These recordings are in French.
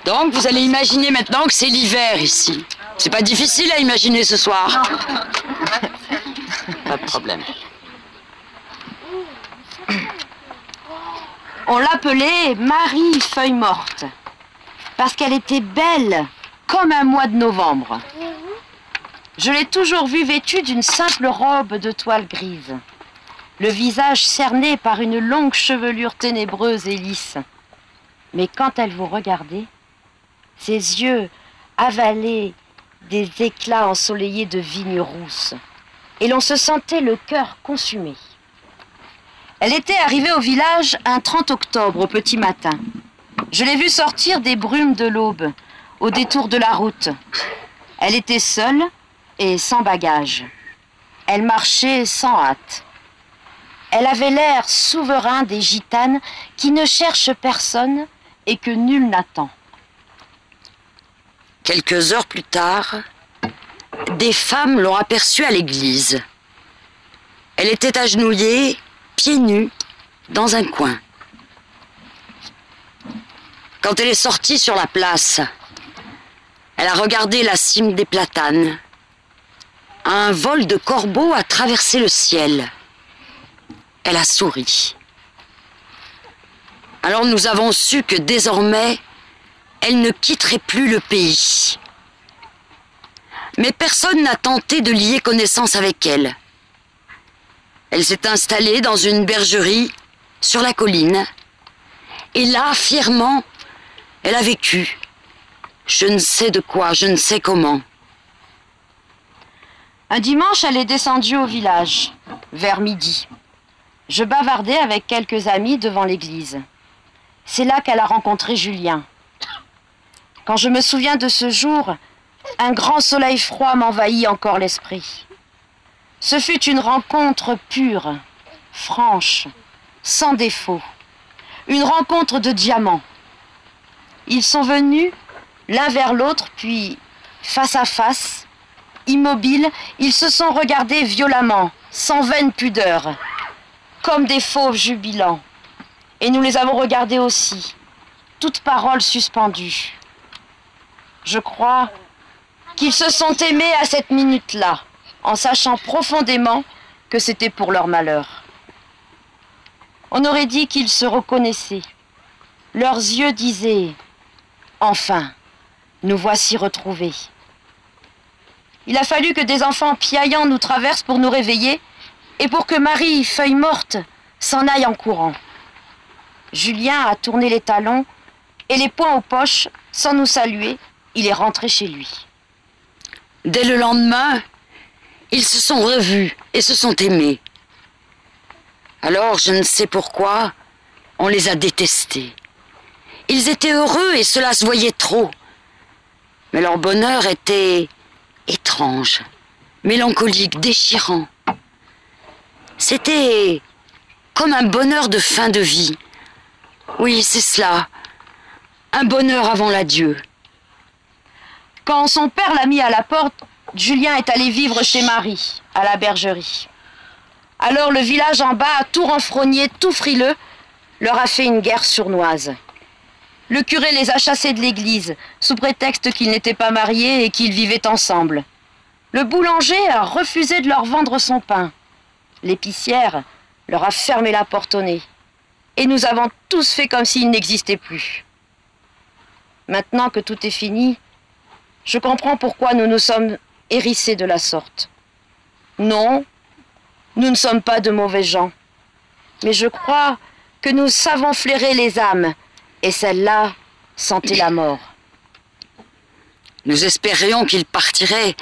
Donc, vous allez imaginer maintenant que c'est l'hiver ici. C'est pas difficile à imaginer ce soir. Pas de problème. On l'appelait Marie Feuille Morte, parce qu'elle était belle comme un mois de novembre. Je l'ai toujours vue vêtue d'une simple robe de toile grise, le visage cerné par une longue chevelure ténébreuse et lisse. Mais quand elle vous regardait, ses yeux avalaient des éclats ensoleillés de vignes rousses, et l'on se sentait le cœur consumé. Elle était arrivée au village un 30 octobre au petit matin. Je l'ai vue sortir des brumes de l'aube, au détour de la route. Elle était seule et sans bagage. Elle marchait sans hâte. Elle avait l'air souverain des gitanes qui ne cherchent personne et que nul n'attend. Quelques heures plus tard, des femmes l'ont aperçue à l'église. Elle était agenouillée, pieds nus, dans un coin. Quand elle est sortie sur la place, elle a regardé la cime des platanes. Un vol de corbeaux a traversé le ciel. Elle a souri. Alors nous avons su que désormais, elle ne quitterait plus le pays. Mais personne n'a tenté de lier connaissance avec elle. Elle s'est installée dans une bergerie sur la colline. Et là, fièrement, elle a vécu. Je ne sais de quoi, je ne sais comment. Un dimanche, elle est descendue au village, vers midi. Je bavardais avec quelques amis devant l'église. C'est là qu'elle a rencontré Julien. Quand je me souviens de ce jour, un grand soleil froid m'envahit encore l'esprit. Ce fut une rencontre pure, franche, sans défaut. Une rencontre de diamants. Ils sont venus l'un vers l'autre, puis face à face, immobiles, ils se sont regardés violemment, sans vaine pudeur, comme des fauves jubilants. Et nous les avons regardés aussi, toute parole suspendue. Je crois qu'ils se sont aimés à cette minute-là, en sachant profondément que c'était pour leur malheur. On aurait dit qu'ils se reconnaissaient. Leurs yeux disaient « Enfin, nous voici retrouvés ». Il a fallu que des enfants piaillants nous traversent pour nous réveiller et pour que Marie, Feuille Morte, s'en aille en courant. Julien a tourné les talons et les poings aux poches, sans nous saluer, il est rentré chez lui. Dès le lendemain, ils se sont revus et se sont aimés. Alors, je ne sais pourquoi, on les a détestés. Ils étaient heureux et cela se voyait trop. Mais leur bonheur était étrange, mélancolique, déchirant. C'était comme un bonheur de fin de vie. Oui, c'est cela. Un bonheur avant l'adieu. Quand son père l'a mis à la porte, Julien est allé vivre chez Marie, à la bergerie. Alors le village en bas, tout renfrogné, tout frileux, leur a fait une guerre sournoise. Le curé les a chassés de l'église, sous prétexte qu'ils n'étaient pas mariés et qu'ils vivaient ensemble. Le boulanger a refusé de leur vendre son pain. L'épicière leur a fermé la porte au nez. Et nous avons tous fait comme s'ils n'existaient plus. Maintenant que tout est fini, je comprends pourquoi nous nous sommes hérissés de la sorte. Non, nous ne sommes pas de mauvais gens. Mais je crois que nous savons flairer les âmes, et celle-là sentait la mort. Nous espérions qu'ils partiraient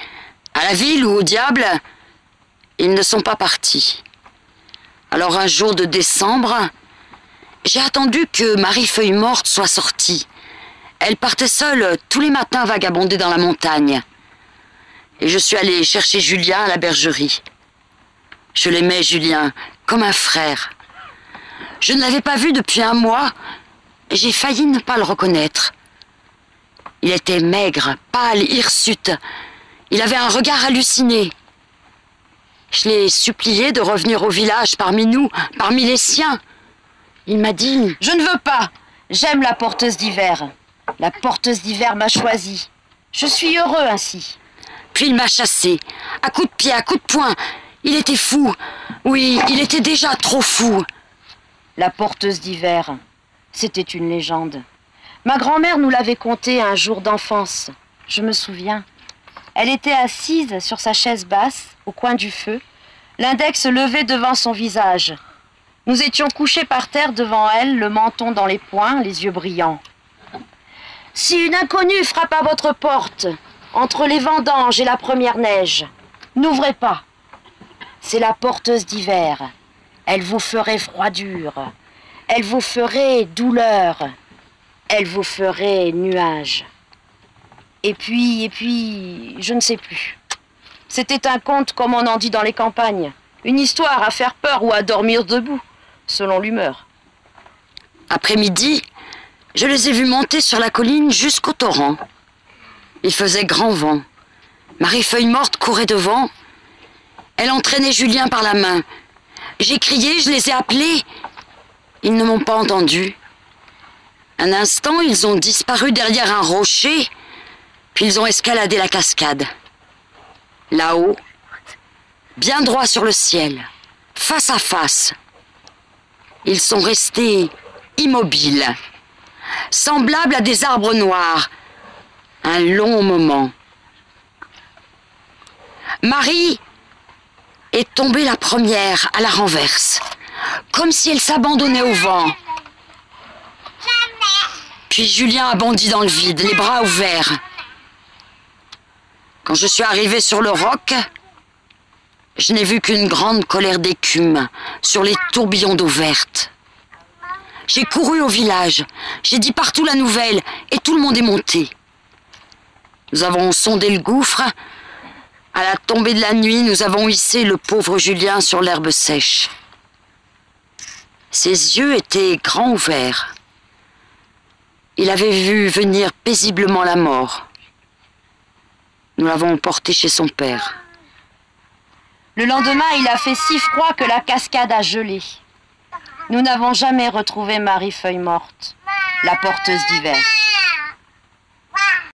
à la ville ou au diable. Ils ne sont pas partis. Alors un jour de décembre, j'ai attendu que Marie Feuille Morte soit sortie. Elle partait seule tous les matins vagabonder dans la montagne. Et je suis allée chercher Julien à la bergerie. Je l'aimais, Julien, comme un frère. Je ne l'avais pas vu depuis un mois et j'ai failli ne pas le reconnaître. Il était maigre, pâle, hirsute. Il avait un regard halluciné. Je l'ai supplié de revenir au village parmi nous, parmi les siens. Il m'a dit « Je ne veux pas. J'aime la porteuse d'hiver. La porteuse d'hiver m'a choisi. Je suis heureux ainsi. Puis il m'a chassé, à coups de pied, à coups de poing. Il était fou. Oui, il était déjà trop fou. La porteuse d'hiver, c'était une légende. Ma grand-mère nous l'avait contée un jour d'enfance. Je me souviens. Elle était assise sur sa chaise basse, au coin du feu, l'index levé devant son visage. Nous étions couchés par terre devant elle, le menton dans les poings, les yeux brillants. « Si une inconnue frappe à votre porte, entre les vendanges et la première neige, n'ouvrez pas. C'est la porteuse d'hiver. Elle vous ferait froidure. Elle vous ferait douleur. Elle vous ferait nuage. » Et puis, je ne sais plus. C'était un conte comme on en dit dans les campagnes. Une histoire à faire peur ou à dormir debout, selon l'humeur. Après-midi, je les ai vus monter sur la colline jusqu'au torrent. Il faisait grand vent. Marie-Feuille-Morte courait devant. Elle entraînait Julien par la main. J'ai crié, je les ai appelés. Ils ne m'ont pas entendu. Un instant, ils ont disparu derrière un rocher, puis ils ont escaladé la cascade. Là-haut, bien droit sur le ciel, face à face, ils sont restés immobiles, semblables à des arbres noirs, un long moment. Marie est tombée la première à la renverse, comme si elle s'abandonnait au vent. Puis Julien a bondi dans le vide, les bras ouverts. Quand je suis arrivée sur le roc, je n'ai vu qu'une grande colère d'écume sur les tourbillons d'eau verte. J'ai couru au village, j'ai dit partout la nouvelle et tout le monde est monté. Nous avons sondé le gouffre. À la tombée de la nuit, nous avons hissé le pauvre Julien sur l'herbe sèche. Ses yeux étaient grands ouverts. Il avait vu venir paisiblement la mort. Nous l'avons porté chez son père. Le lendemain, il a fait si froid que la cascade a gelé. Nous n'avons jamais retrouvé Marie-Feuille-Morte, la porteuse d'hiver.